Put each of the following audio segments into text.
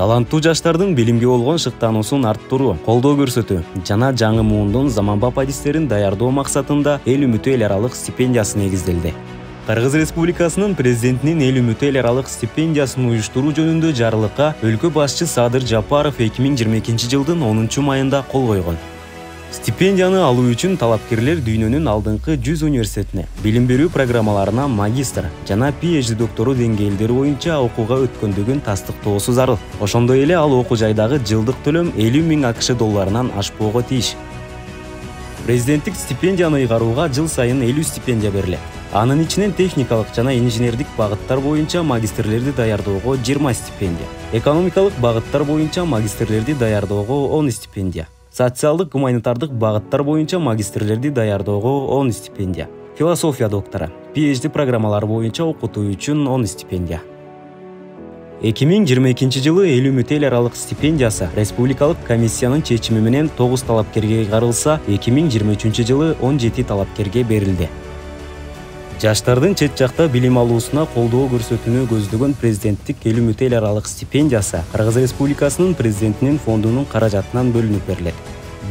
таланттуу жаштардын билимге болгон шыктануусун арттыруу, колдоо көрсөтүү жана жаңы муундун заманбап адистерин даярдоо максатында эл үмүтү эл аралык стипендиясы негизделди. Кыргыз Республикасынын президентинин эл үмүтү эл аралык стипендиясын уюштуруу жөнүндө жарлыкка өлкө башчы Садыр Жапаров 2022-жылдын 10-майында кол койгон. Стипендияны алуу үчүн талапкерлер дүйнөнүн алдыңкы 100 университетине, билим берүү программаларына магистр жана PhD доктору деңгээлдери боюнча окууга өткөндүгүн тастыктоосу зарыл. Ошондой эле ал окуу жайдагы жылдык төлөм 50 000 АКШ долларынан ашпоого тийиш. Президенттик стипендияны ыйгарууга жыл сайын 50 стипендия берилет. Анын ичинен техникалык жана инженердик багыттар боюнча магистрлерди даярдоого 20 стипендия, экономикалык багыттар боюнча магистрлерди даярдоого 10 стипендия, социалдык гуманитардык багыттар боюнча магистрлерди даярдоого 10 стипендия, философия доктора, PhD программалары боюнча окутуу үчүн 10 стипендия. 2022-жылы эл үмүтү эл аралык стипендиясы республикалык комиссиянын чечими менен 9 талапкерге ыйгарылса, 2023-жылы 17 талапкерге берилди. Жаштардын чет жакта билим алуусуна колдоо көрсөтүүнү көздөгөн президенттик эл үмүтү эл аралык стипендиясы Кыргыз Республикасынын президентинин фондунун каражатынан бөлүнүп берилет.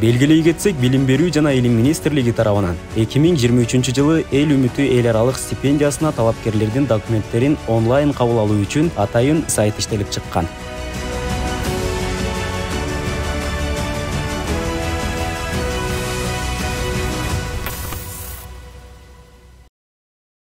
Белгилей кетсек, билим берүү жана илим министрлиги тарабынан 2023-жылы эл үмүтү эл аралык стипендиясына талапкерлердин документтерин онлайн кабыл алуу үчүн атайын сайт иштелип чыккан.